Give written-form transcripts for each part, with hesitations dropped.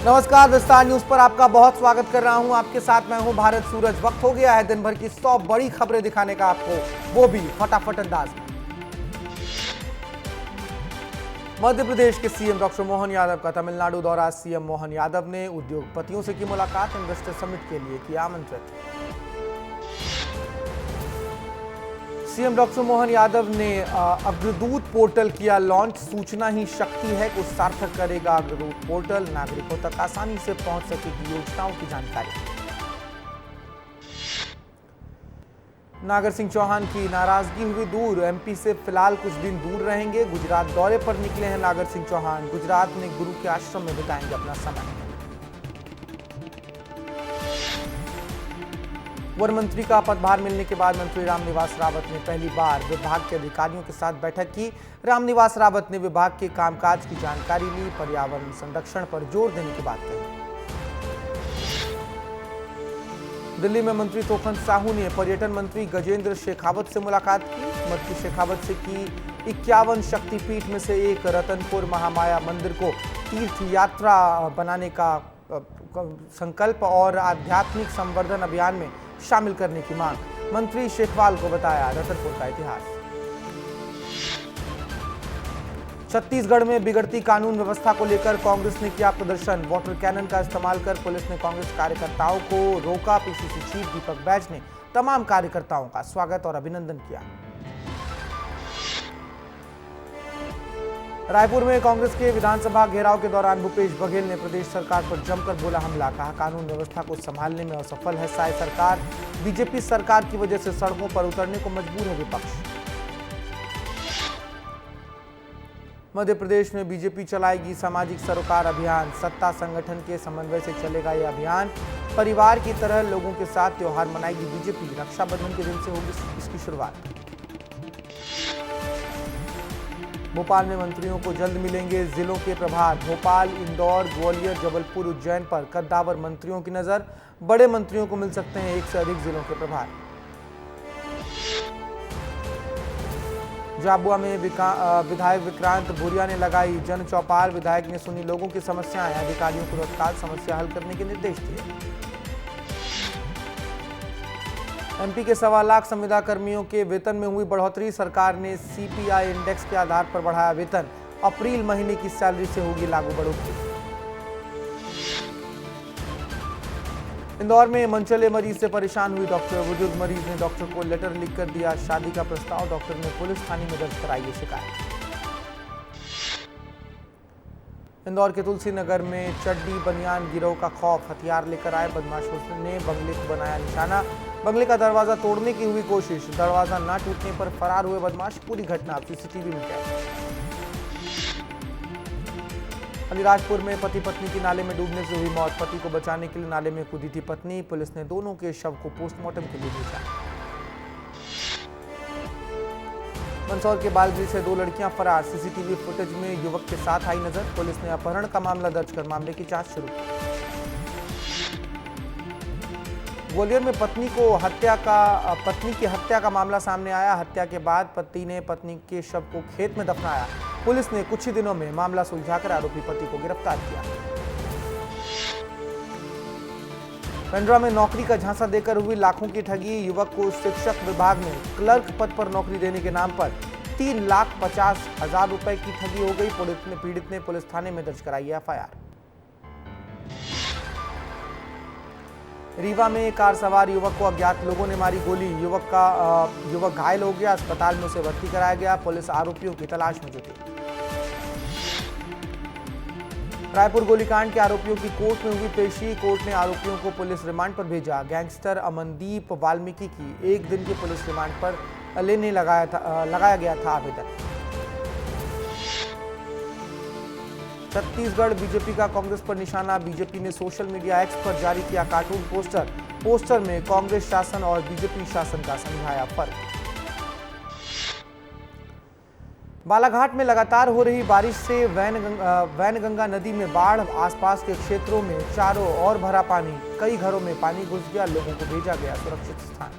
नमस्कार, विस्तार न्यूज पर आपका बहुत स्वागत कर रहा हूं। आपके साथ मैं हूं भारत सूरज। वक्त हो गया है दिन भर की 100 बड़ी खबरें दिखाने का आपको, वो भी फटाफट अंदाज में। मध्य प्रदेश के सीएम डॉक्टर मोहन यादव का तमिलनाडु दौरा। सीएम मोहन यादव ने उद्योगपतियों से की मुलाकात। इन्वेस्टर समिट के लिए किया आमंत्रित। सीएम डॉक्टर मोहन यादव ने अग्रदूत पोर्टल किया लॉन्च। सूचना ही शक्ति है को सार्थक करेगा अग्रदूत पोर्टल। नागरिकों तक आसानी से पहुंच सकेगी योजनाओं की जानकारी। नागर सिंह चौहान की नाराजगी हुई दूर। एमपी से फिलहाल कुछ दिन दूर रहेंगे। गुजरात दौरे पर निकले हैं नागर सिंह चौहान। गुजरात में गुरु के आश्रम में बिताएंगे अपना समय। वन मंत्री का पदभार मिलने के बाद मंत्री रामनिवास रावत ने पहली बार विभाग के अधिकारियों के साथ बैठक की। रामनिवास रावत ने विभाग के कामकाज की जानकारी ली। पर्यावरण संरक्षण पर जोर देने की बात कही। दिल्ली में मंत्री तोखन साहू ने पर्यटन मंत्री गजेंद्र शेखावत से मुलाकात की। मंत्री शेखावत से की 51 शक्तिपीठ में से एक रतनपुर महामाया मंदिर को तीर्थ यात्रा बनाने का संकल्प और आध्यात्मिक संवर्धन अभियान में शामिल करने की मांग। मंत्री शेखवाल को बताया रतनपुर का इतिहास। छत्तीसगढ़ में बिगड़ती कानून व्यवस्था को लेकर कांग्रेस ने किया प्रदर्शन। वाटर कैनन का इस्तेमाल कर पुलिस ने कांग्रेस कार्यकर्ताओं को रोका। पीसीसी चीफ दीपक बैज ने तमाम कार्यकर्ताओं का स्वागत और अभिनंदन किया। रायपुर में कांग्रेस के विधानसभा घेराव के दौरान भूपेश बघेल ने प्रदेश सरकार पर जमकर बोला हमला। कहा कानून व्यवस्था को संभालने में असफल है साय सरकार। बीजेपी सरकार की वजह से सड़कों पर उतरने को मजबूर है विपक्ष। मध्य प्रदेश में बीजेपी चलाएगी सामाजिक सरोकार अभियान। सत्ता संगठन के समन्वय से चलेगा यह अभियान। परिवार की तरह लोगों के साथ त्योहार मनाएगी बीजेपी। रक्षाबंधन के दिन से होगी इसकी शुरुआत। भोपाल में मंत्रियों को जल्द मिलेंगे जिलों के प्रभार। भोपाल, इंदौर, ग्वालियर, जबलपुर, उज्जैन पर कद्दावर मंत्रियों की नजर। बड़े मंत्रियों को मिल सकते हैं एक से अधिक जिलों के प्रभार। झाबुआ में विधायक विक्रांत भूरिया ने लगाई जन चौपाल। विधायक ने सुनी लोगों की समस्याएं। अधिकारियों को तत्काल समस्या हल करने के निर्देश दिए। एमपी के 1.25 लाख संविदा कर्मियों के वेतन में हुई बढ़ोतरी। सरकार ने सीपीआई इंडेक्स के आधार पर बढ़ाया वेतन। अप्रैल महीने की सैलरी से होगी लागू बढ़ोतरी। इंदौर में मनचले मरीज से परेशान हुई डॉक्टर। बुजुर्ग मरीज ने डॉक्टर को लेटर लिखकर दिया शादी का प्रस्ताव। डॉक्टर ने पुलिस थाने में दर्ज कराई ये शिकायत। इंदौर के तुलसी नगर में चड्डी बनियान गिरोह का खौफ। हथियार लेकर आए बदमाशों ने बंगले को बनाया निशाना। बंगले का दरवाजा तोड़ने की हुई कोशिश। दरवाजा न टूटने पर फरार हुए बदमाश। पूरी घटना सीसीटीवी में कैद। अलीराजपुर में पति पत्नी की नाले में डूबने से हुई मौत। पति को बचाने के लिए नाले में कूदी थी पत्नी। पुलिस ने दोनों के शव को पोस्टमार्टम के लिए भेजा। मंदसौर के बालगीर से 2 लड़कियां फरार। सीसीटीवी फुटेज में युवक के साथ आई नजर। पुलिस ने अपहरण का मामला दर्ज कर मामले की जांच शुरू की। ग्वालियर में पत्नी की हत्या का मामला सामने आया। हत्या के बाद पति ने पत्नी के शव को खेत में दफनाया। पुलिस ने कुछ ही दिनों में मामला सुलझाकर आरोपी पति को गिरफ्तार किया। पेंड्रा में नौकरी का झांसा देकर हुई लाखों की ठगी। युवक को शिक्षक विभाग में क्लर्क पद पर नौकरी देने के नाम पर 3,50,000 रुपए की ठगी हो गई। पीड़ित ने पुलिस थाने में दर्ज कराई एफआईआर। रीवा में कार सवार युवक को अज्ञात लोगों ने मारी गोली। युवक घायल हो गया। अस्पताल में उसे भर्ती कराया गया। पुलिस आरोपियों की तलाश में जुटी। रायपुर गोलीकांड के आरोपियों की कोर्ट में हुई पेशी। कोर्ट ने आरोपियों को पुलिस रिमांड पर भेजा। गैंगस्टर अमनदीप वाल्मीकि की 1 दिन के पुलिस रिमांड पर लेने लगाया गया था आवेदन। छत्तीसगढ़ बीजेपी का कांग्रेस पर निशाना। बीजेपी ने सोशल मीडिया एक्स पर जारी किया कार्टून पोस्टर में कांग्रेस शासन और बीजेपी शासन का समझाया फर्क। बालाघाट में लगातार हो रही बारिश से वैनगंगा नदी में बाढ़। आसपास के क्षेत्रों में चारों ओर भरा पानी। कई घरों में पानी घुस गया। लोगों को भेजा गया सुरक्षित स्थान।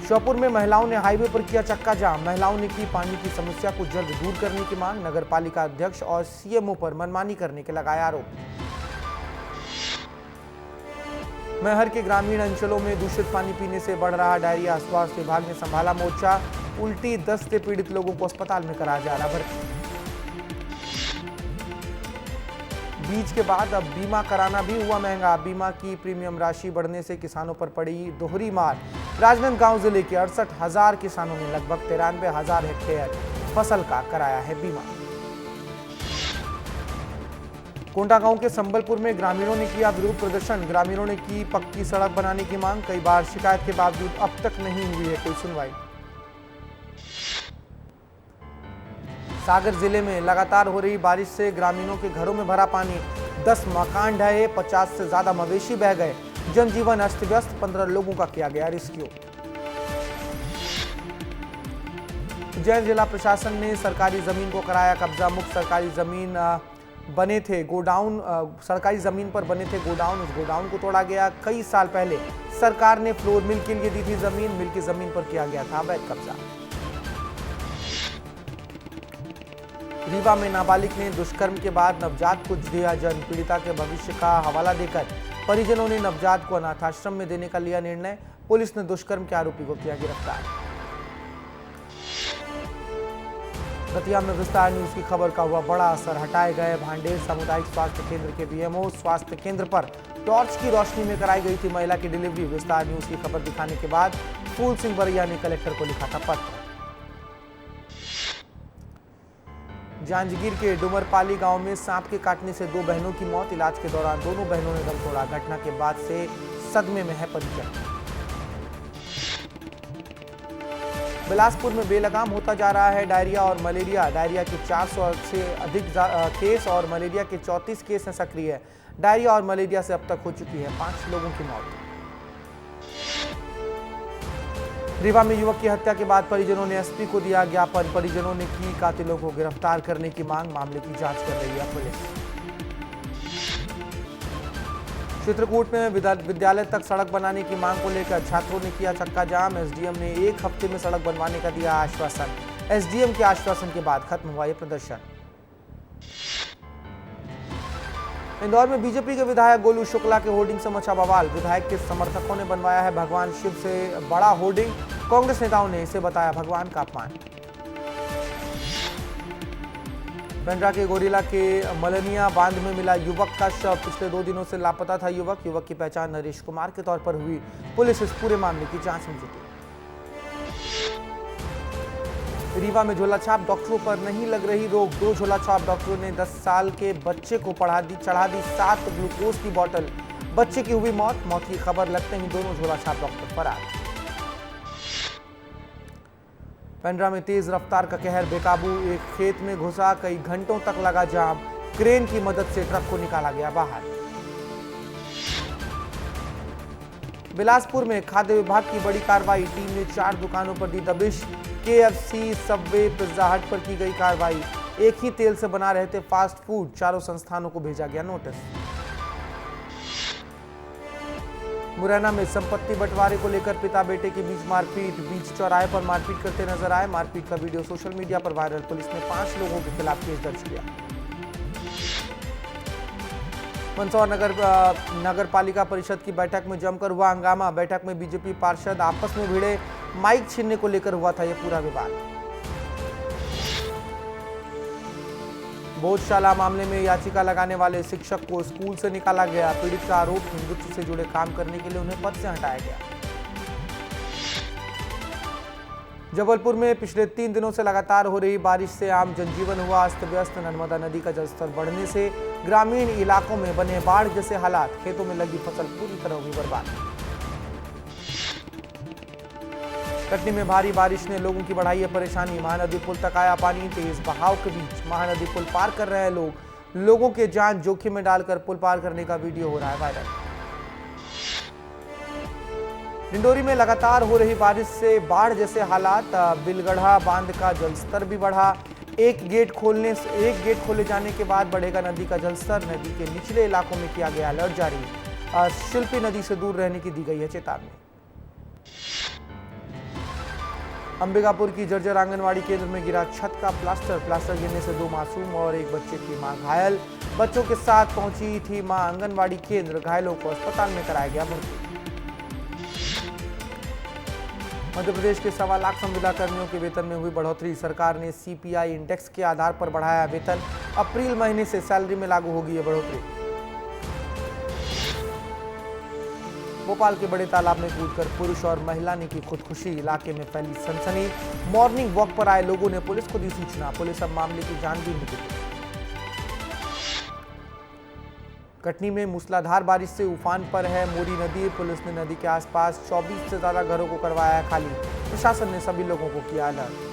श्योपुर में महिलाओं ने हाईवे पर किया चक्का जाम। महिलाओं ने की पानी की समस्या को जल्द दूर करने की मांग। नगर पालिका अध्यक्ष और सीएमओ पर मनमानी करने के लगाए आरोप। मैहर के ग्रामीण अंचलों में दूषित पानी पीने से बढ़ रहा डायरिया। स्वास्थ्य विभाग ने संभाला मोर्चा। उल्टी दस्त से पीड़ित लोगों को अस्पताल में कराया जा रहा भर्ती। बीज के बाद अब बीमा कराना भी हुआ महंगा। बीमा की प्रीमियम राशि बढ़ने से किसानों पर पड़ी दोहरी मार। राजनांदगांव जिले के 68,000 किसानों ने लगभग 93,000 हेक्टेयर फसल का कराया है बीमा। कोंडागांव के संबलपुर में ग्रामीणों ने किया विरोध प्रदर्शन। ग्रामीणों ने की पक्की सड़क बनाने की मांग। कई बार शिकायत के बावजूद अब तक नहीं हुई है कोई सुनवाई। सागर जिले में लगातार हो रही बारिश से ग्रामीणों के घरों में भरा पानी। 10 मकान ढहे, 50 से ज्यादा मवेशी बह गए। जनजीवन अस्त व्यस्त, 15 लोगों का किया गया रेस्क्यू। उज्जैन जिला प्रशासन ने सरकारी जमीन को कराया कब्जा मुक्त। सरकारी जमीन बने थे गोडाउन, सरकारी जमीन पर बने थे गोडाउन। उस गोडाउन को तोड़ा गया। कई साल पहले सरकार ने फ्लोर मिल के लिए दी थी जमीन। मिल की जमीन पर किया गया था अवैध कब्जा। रीवा में नाबालिग ने दुष्कर्म के बाद नवजात को दिया जन्म। पीड़िता के भविष्य का हवाला देकर परिजनों ने नवजात को अनाथाश्रम में देने का लिया निर्णय। पुलिस ने दुष्कर्म के आरोपी को किया गिरफ्तार। दतिया में विस्तार न्यूज की खबर का हुआ बड़ा असर। हटाए गए भांडेर सामुदायिक स्वास्थ्य केंद्र के बीएमओ। स्वास्थ्य केंद्र पर टॉर्च की रोशनी में कराई गई थी महिला की डिलीवरी। विस्तार न्यूज की खबर दिखाने के बाद फूल सिंह बरैया ने कलेक्टर को लिखा था पत्र। जांजगीर के डुमरपाली गांव में सांप के काटने से 2 बहनों की मौत। इलाज के दौरान दोनों बहनों ने दम तोड़ा। घटना के बाद से सदमे में है परिजन। बिलासपुर में बेलगाम होता जा रहा है डायरिया और मलेरिया। डायरिया के 400 से अधिक केस और मलेरिया के 34 केस हैं सक्रिय। डायरिया और मलेरिया से अब तक हो चुकी है 5 लोगों की मौत। रीवा में युवक की हत्या के बाद परिजनों ने एसपी को दिया ज्ञापन। परिजनों ने की कातिलों को गिरफ्तार करने की मांग। मामले की जांच कर रही है पुलिस। चित्रकूट में विद्यालय तक सड़क बनाने की मांग को लेकर छात्रों ने किया चक्का जाम। एसडीएम ने 1 हफ्ते में सड़क बनवाने का दिया आश्वासन। एसडीएम के आश्वासन के बाद खत्म हुआ यह प्रदर्शन। इंदौर में बीजेपी के विधायक गोलू शुक्ला के होर्डिंग से मचा बवाल। विधायक के समर्थकों ने बनवाया है भगवान शिव से बड़ा होर्डिंग। कांग्रेस नेताओं ने इसे बताया भगवान का अपमान। पेंड्रा के गोरिला के मलनिया बांध में मिला युवक का शव। पिछले 2 दिनों से लापता था युवक। युवक की पहचान नरेश कुमार के तौर पर हुई। पुलिस इस पूरे मामले की जांच में जुटी। रीवा में झोलाछाप डॉक्टरों पर नहीं लग रही रोक। 2 झोलाछाप डॉक्टरों ने 10 साल के बच्चे को चढ़ा दी 7 ग्लूकोज की बोतल। बच्चे की हुई मौत। मौत की खबर लगते ही दोनों झोलाछाप डॉक्टर फरार। पेंड्रा में तेज रफ्तार का कहर बेकाबू। एक खेत में घुसा, कई घंटों तक लगा जाम। क्रेन की मदद से ट्रक को निकाला गया बाहर। बिलासपुर में खाद्य विभाग की बड़ी कार्रवाई। टीम ने 4 दुकानों पर दी दबिश। केएफसी, सबवे, पिज्जा हट पर की गई कार्रवाई। एक ही तेल से बना रहे थे फास्ट फूड। 4 संस्थानों को भेजा गया नोटिस। मुरैना में संपत्ति बंटवारे को लेकर पिता बेटे के बीच मारपीट। बीच चौराहे पर मारपीट करते नजर आए। मारपीट का वीडियो सोशल मीडिया पर वायरल। पुलिस ने 5 लोगों के खिलाफ केस दर्ज किया। मंदसौर नगर पालिका परिषद की बैठक में जमकर हुआ हंगामा। बैठक में बीजेपी पार्षद आपस में भिड़े। माइक छीनने को लेकर हुआ था यह पूरा विवाद। भोजशाला मामले में याचिका लगाने वाले शिक्षक को स्कूल से निकाला गया। पीड़ित का आरोप हिंदुत्व से जुड़े काम करने के लिए उन्हें पद से हटाया गया। जबलपुर में पिछले 3 दिनों से लगातार हो रही बारिश से आम जनजीवन हुआ अस्त व्यस्त। नर्मदा नदी का जलस्तर बढ़ने से ग्रामीण इलाकों में बने बाढ़ जैसे हालात। खेतों में लगी फसल पूरी तरह हुई बर्बाद। कटनी में भारी बारिश ने लोगों की बढ़ाई है परेशानी। महानदी पुल तक आया पानी। तेज बहाव के बीच महानदी पुल पार कर रहे हैं लोग। लोगों के जान जोखिम में डालकर पुल पार करने का वीडियो हो रहा है वायरल। डिंडोरी में लगातार हो रही बारिश से बाढ़ जैसे हालात। बिलगढ़ा बांध का जलस्तर भी बढ़ा। एक गेट खोले जाने के बाद बढ़ेगा नदी का जलस्तर। नदी के निचले इलाकों में किया गया अलर्ट जारी। शिल्पी नदी से दूर रहने की दी गई है चेतावनी। अंबिकापुर की जर्जर आंगनवाड़ी केंद्र में गिरा छत का प्लास्टर गिरने से 2 मासूम और एक बच्चे की मां घायल। बच्चों के साथ पहुंची थी मां आंगनवाड़ी केंद्र। घायलों को अस्पताल में कराया गया भर्ती। मध्य प्रदेश के 1.25 लाख संविदा कर्मियों के वेतन में हुई बढ़ोतरी। सरकार ने CPI इंडेक्स के आधार पर बढ़ाया वेतन। अप्रैल महीने से सैलरी में लागू होगी यह बढ़ोतरी। भोपाल के बड़े तालाब में कूदकर पुरुष और महिला ने की खुदकुशी। इलाके में फैली सनसनी। मॉर्निंग वॉक पर आए लोगों ने पुलिस को दी सूचना। पुलिस अब मामले की छानबीन में जुटी। कटनी में मूसलाधार बारिश से उफान पर है मोरी नदी। पुलिस ने नदी के आसपास 24 से ज्यादा घरों को करवाया है खाली। प्रशासन ने सभी लोगों को किया अलर्ट।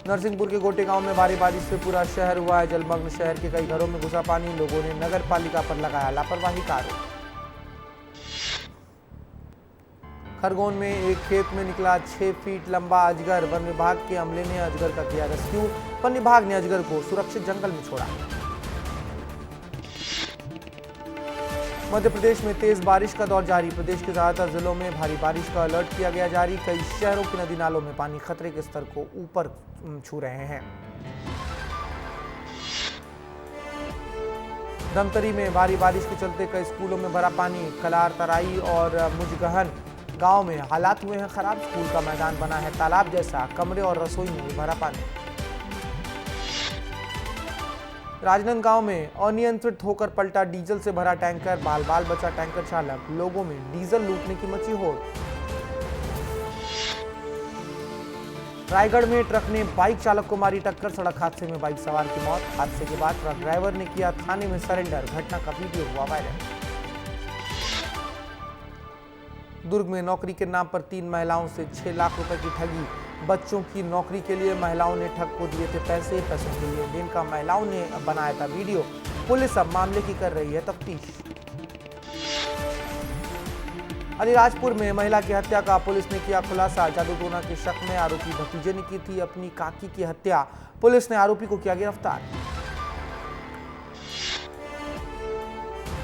नरसिंहपुर के गोटे गांव में भारी बारिश से पूरा शहर हुआ है जलमग्न। शहर के कई घरों में घुसा पानी। लोगों ने नगर पालिका पर लगाया लापरवाही का आरोप। खरगोन में एक खेत में निकला 6 फीट लंबा अजगर। वन विभाग के अमले ने अजगर का किया रेस्क्यू। वन विभाग ने अजगर को सुरक्षित जंगल में छोड़ा। मध्य प्रदेश में तेज बारिश का दौर जारी। प्रदेश के ज्यादातर जिलों में भारी बारिश का अलर्ट किया गया जारी। कई शहरों की नदी नालों में पानी खतरे के स्तर को ऊपर छू रहे हैं। धमतरी में भारी बारिश के चलते कई स्कूलों में भरा पानी। कलार, तराई और मुजगहन गांव में हालात हुए हैं खराब। स्कूल का मैदान बना है तालाब जैसा। कमरे और रसोई में भी भरा पानी। राजनांदगांव में अनियंत्रित होकर पलटा डीजल से भरा टैंकर। बाल बाल बचा टैंकर चालक। लोगों में डीजल लूटने की मची होड़। रायगढ़ में ट्रक ने बाइक चालक को मारी टक्कर। सड़क हादसे में बाइक सवार की मौत। हादसे के बाद ट्रक ड्राइवर ने किया थाने में सरेंडर। घटना का वीडियो हुआ वायरल। दुर्ग में नौकरी के नाम पर 3 महिलाओं से 6 लाख रुपए की ठगी। बच्चों की नौकरी के लिए महिलाओं ने ठग को दिए थे पैसे। पैसों के लिए दिन का महिलाओं ने बनाया था वीडियो। पुलिस अब मामले की कर रही है तफ्तीश। अलीराजपुर में महिला की हत्या का पुलिस ने किया खुलासा। जादू टोना के शक में आरोपी भतीजे ने की थी अपनी काकी की हत्या। पुलिस ने आरोपी को किया गिरफ्तार।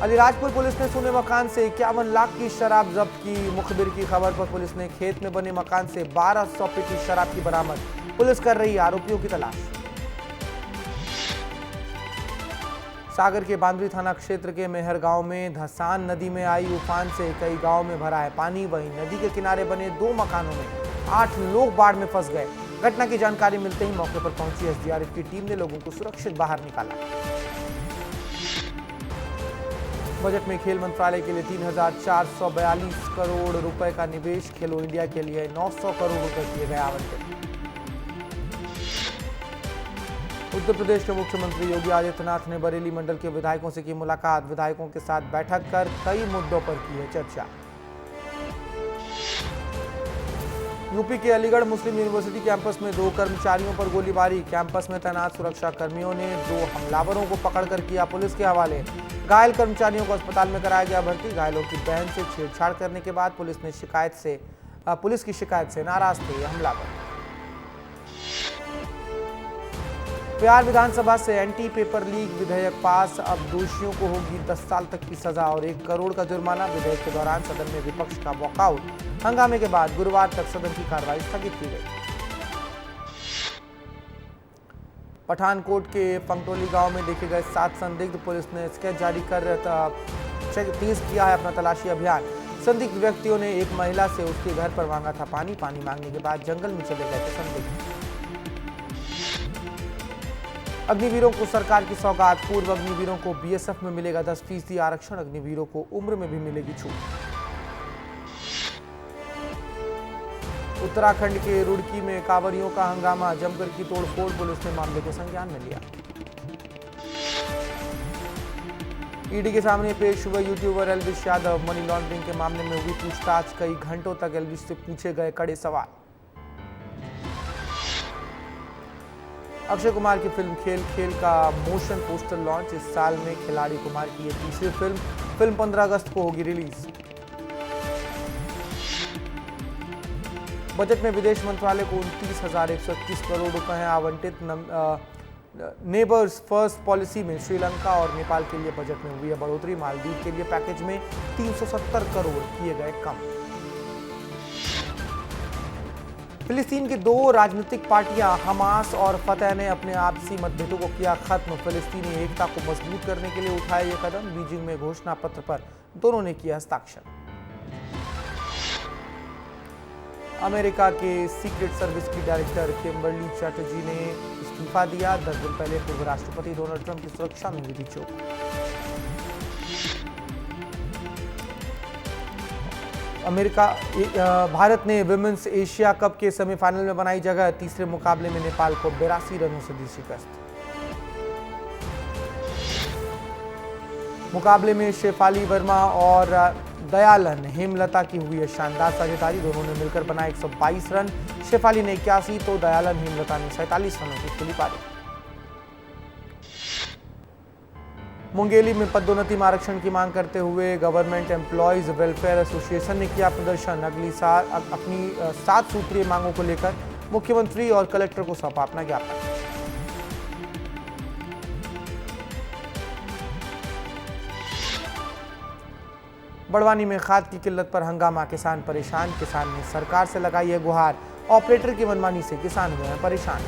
अलीराजपुर पुलिस ने सोने मकान से 51 लाख की शराब जब्त की। मुखबिर की खबर पर पुलिस ने खेत में बने मकान से 1200 पेटी शराब की बरामद। पुलिस कर रही है आरोपियों की तलाश। सागर के बांद्री थाना क्षेत्र के मेहर गांव में धसान नदी में आई उफान से कई गांव में भरा है पानी। वहीं नदी के किनारे बने 2 मकानों में 8 लोग बाढ़ में फंस गए। घटना की जानकारी मिलते ही मौके पर पहुंची SDRF की टीम ने लोगों को सुरक्षित बाहर निकाला। बजट में खेल मंत्रालय के लिए 3,442 करोड़ रुपए का निवेश। खेलो इंडिया के लिए 900 करोड़ रुपए किए गए आवंटित। उत्तर प्रदेश के मुख्यमंत्री योगी आदित्यनाथ ने बरेली मंडल के विधायकों से की मुलाकात। विधायकों के साथ बैठक कर कई मुद्दों पर की है चर्चा। यूपी के अलीगढ़ मुस्लिम यूनिवर्सिटी कैंपस में 2 कर्मचारियों पर गोलीबारी। कैंपस में तैनात सुरक्षा कर्मियों ने 2 हमलावरों को पकड़कर किया पुलिस के हवाले। घायल कर्मचारियों को अस्पताल में कराया गया भर्ती। घायलों की बहन से छेड़छाड़ करने के बाद पुलिस की शिकायत से नाराज थे ये हमलावर। बिहार विधानसभा से एंटी पेपर लीक विधेयक पास। अब दोषियों को होगी 10 साल तक की सजा और 1 करोड़ का जुर्माना। विधेयक के दौरान सदन में विपक्ष का वॉकआउट। हंगामे के बाद गुरुवार तक सदन की कार्रवाई स्थगित की गई। पठानकोट के पंगटोली गांव में देखे गए 7 संदिग्ध। पुलिस ने स्केच जारी कर तेज किया है अपना तलाशी अभियान। संदिग्ध व्यक्तियों ने एक महिला से उसके घर पर मांगा था पानी। पानी मांगने के बाद जंगल में चले गए थे संदिग्ध। अग्निवीरों को सरकार की सौगात। पूर्व अग्निवीरों को BSF में मिलेगा 10% आरक्षण। अग्निवीरों को उम्र में भी मिलेगी छूट। उत्तराखंड के रुड़की में कांवरियों का हंगामा। जमकर की तोड़फोड़। पुलिस ने मामले को संज्ञान में लिया। ईडी के सामने पेश हुए YouTuber Elvish Yadav. Money laundering के मामले में हुई पूछताछ। कई घंटों तक एल्विश से पूछे गए कड़े सवाल। अक्षय कुमार की फिल्म खेल का मोशन पोस्टर लॉन्च। इस साल में खिलाड़ी कुमार की ये तीसरी फिल्म 15 अगस्त को होगी रिलीज। बजट में विदेश मंत्रालय को 29,121 करोड़ रुपए हैं आवंटित। नेबर्स फर्स्ट पॉलिसी में श्रीलंका और नेपाल के लिए बजट में हुई है बढ़ोतरी। मालदीव के लिए पैकेज में 370 करोड़ किए गए कम। फिलिस्तीन की दो राजनीतिक पार्टियां हमास और फतह ने अपने आपसी मतभेदों को किया खत्म। फिलिस्तीनी एकता को मजबूत करने के लिए उठाया यह कदम। बीजिंग में घोषणा पत्र पर दोनों ने किया हस्ताक्षर। अमेरिका के सीक्रेट सर्विस की डायरेक्टर किम्बर्ली चैटर्जी ने इस्तीफा दिया। 10 दिन पहले पूर्व राष्ट्रपति डोनाल्ड ट्रंप की सुरक्षा में हुई थी चोट। भारत ने विमेंस एशिया कप के सेमीफाइनल में बनाई जगह। तीसरे मुकाबले में नेपाल को 82 रनों से दी शिकस्त। मुकाबले में शेफाली वर्मा और दयालन हेमलता की हुई है शानदार साझेदारी। दोनों ने मिलकर बनाए 122 रन। शेफाली ने 81 तो दयालन हेमलता ने 47 रनों की खेली पारी। मुंगेली में पदोन्नति में आरक्षण की मांग करते हुए गवर्नमेंट एम्प्लॉयज वेलफेयर एसोसिएशन ने किया प्रदर्शन। अगली साल अपनी 7 सूत्रीय मांगों को लेकर मुख्यमंत्री और कलेक्टर को सौंपा अपना ज्ञापन। बड़वानी में खाद की किल्लत पर हंगामा, किसान परेशान। किसान ने सरकार से लगाई है गुहार। ऑपरेटर की मनमानी से किसान हुए हैं परेशान।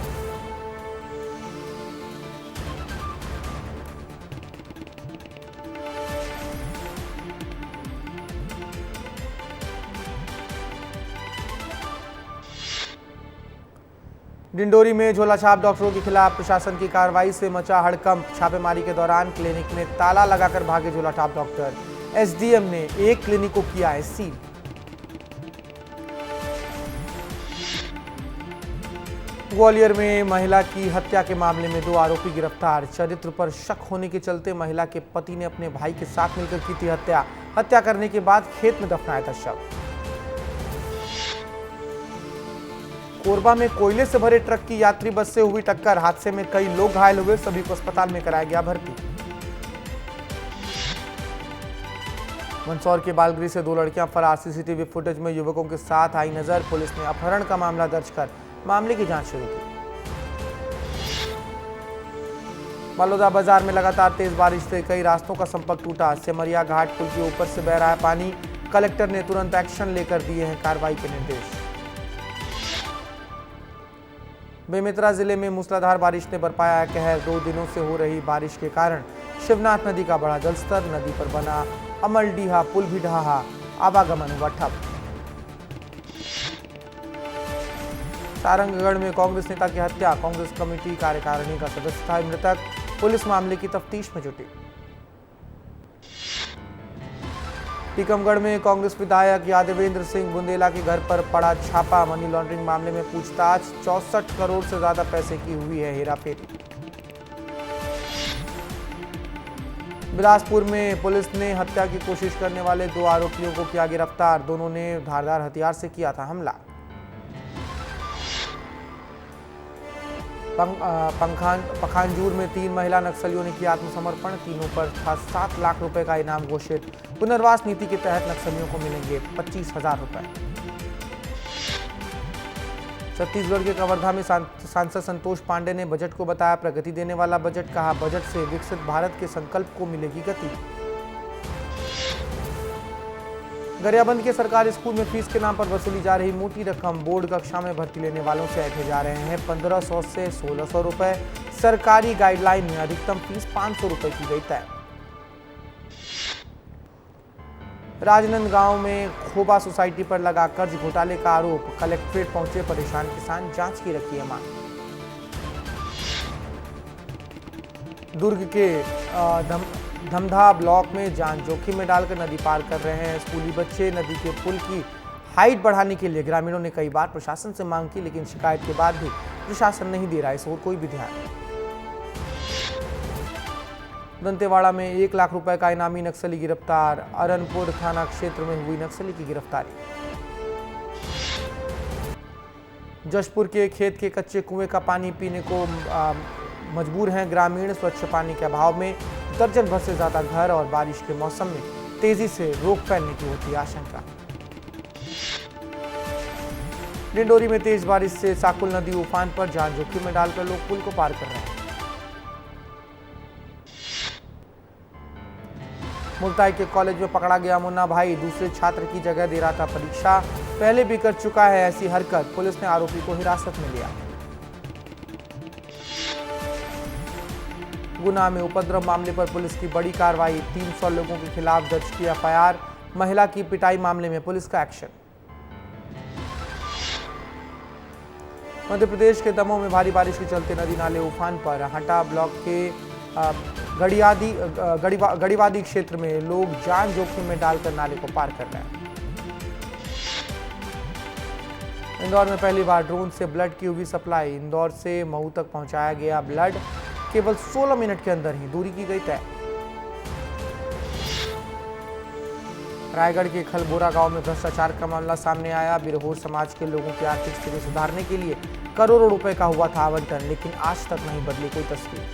डिंडोरी में झोलाछाप डॉक्टरों के खिलाफ प्रशासन की कार्रवाई से मचा हड़कंप। छापेमारी के दौरान क्लिनिक में ताला लगाकर भागे झोलाछाप डॉक्टर। एसडीएम ने एक क्लिनिक को किया है सील। ग्वालियर में महिला की हत्या के मामले में 2 आरोपी गिरफ्तार। चरित्र पर शक होने के चलते महिला के पति ने अपने भाई के साथ मिलकर की थी हत्या। हत्या करने के बाद खेत में दफनाया था शव। कोरबा में कोयले से भरे ट्रक की यात्री बस से हुई टक्कर। हादसे में कई लोग घायल हुए। सभी को अस्पताल में कराया गया भर्ती। मंदसौर के बालगृह से 2 लड़कियां फरार। सीसीटीवी फुटेज में युवकों के साथ आई नजर। पुलिस ने अपहरण का मामला दर्ज कर मामले की जांच शुरू की। बलौदा बाजार में लगातार तेज बारिश से कई रास्तों का संपर्क टूटा। सेमरिया घाट पुल के ऊपर से बह रहा है पानी। कलेक्टर ने तुरंत एक्शन लेकर दिए हैं कार्रवाई के निर्देश। बेमेतरा जिले में मूसलाधार बारिश ने बरपाया है कहर। 2 दिनों से हो रही बारिश के कारण शिवनाथ नदी का बढ़ा जलस्तर। नदी पर बना अमलडीहा पुल भी ढहा। आवागमन हुआ ठप। सारंगगढ़ में कांग्रेस नेता की हत्या। कांग्रेस कमेटी कार्यकारिणी का सदस्य था मृतक। पुलिस मामले की तफ्तीश में जुटी। टीकमगढ़ में कांग्रेस विधायक यादवेंद्र सिंह बुंदेला के घर पर पड़ा छापा। मनी लॉन्ड्रिंग मामले में पूछताछ। 64 करोड़ से ज्यादा पैसे की हुई है हेराफेरी। बिलासपुर में पुलिस ने हत्या की कोशिश करने वाले 2 आरोपियों को किया गिरफ्तार। दोनों ने धारदार हथियार से किया था हमला। पखांजूर में 3 महिला नक्सलियों ने किया आत्मसमर्पण। तीनों पर था 7 लाख रुपए का इनाम घोषित। पुनर्वास नीति के तहत नक्सलियों को मिलेंगे 25,000 रुपए। छत्तीसगढ़ के कवर्धा में सांसद संतोष पांडे ने बजट को बताया प्रगति देने वाला बजट। कहा बजट से विकसित भारत के संकल्प को मिलेगी गति। गरियाबंद के सरकारी स्कूल में फीस के नाम पर वसूली जा रही मोटी रकम। बोर्ड कक्षा में भर्ती लेने वालों से ऐंठे जा रहे हैं 1500 से 1600 रुपए। सरकारी गाइडलाइन में अधिकतम फीस 500 रुपए की गई तय। राजनांदगांव में खोबा सोसाइटी पर लगा कर्ज घोटाले का आरोप। कलेक्ट्रेट पहुंचे परेशान किसान। जांच की रखी है मांग। दुर्ग के धमधा ब्लॉक में जान जोखिम में डालकर नदी पार कर रहे हैं स्कूली बच्चे। नदी के पुल की हाइट बढ़ाने के लिए ग्रामीणों ने कई बार प्रशासन से मांग की, लेकिन शिकायत के बाद भी प्रशासन नहीं दे रहा है इस ओर कोई भी ध्यान। दंतेवाड़ा में 1 लाख रुपए का इनामी नक्सली गिरफ्तार। अरनपुर थाना क्षेत्र में हुई नक्सली की गिरफ्तारी। जशपुर के खेत के कच्चे कुएं का पानी पीने को मजबूर हैं ग्रामीण। स्वच्छ पानी के अभाव में दर्जन भर से ज्यादा घर और बारिश के मौसम में तेजी से रोग फैलने की होती आशंका। डिंडोरी में तेज बारिश से साकुल नदी उफान पर। जान जोखिम में डालकर लोग पुल को पार कर रहे हैं। मुल्ताई के कॉलेज में पकड़ा गया मुन्ना भाई। दूसरे छात्र की जगह दे रहा था परीक्षा। पहले भी कर चुका है ऐसी हरकत। पुलिस ने आरोपी को हिरासत में लिया। गुना में उपद्रव मामले पर पुलिस की बड़ी कार्रवाई। 300 लोगों के खिलाफ दर्ज की एफआईआर। महिला की पिटाई मामले में पुलिस का एक्शन। मध्य प्रदेश के दमोह में भारी बारिश के चलते नदी नाले उफान पर। हटा ब्लॉक के गड़ीवादी क्षेत्र में लोग जान जोखिम में डालकर नाले को पार कर रहे हैं। इंदौर में पहली बार ड्रोन से ब्लड की हुई सप्लाई। इंदौर से महू तक पहुंचाया गया ब्लड। केवल 16 मिनट के अंदर ही दूरी की गई तय। रायगढ़ के खलबोरा गांव में भ्रष्टाचार का मामला सामने आया। बिरहोर समाज के लोगों की आर्थिक स्थिति सुधारने के लिए करोड़ों रुपए का हुआ था आवंटन, लेकिन आज तक नहीं बदली कोई तस्वीर।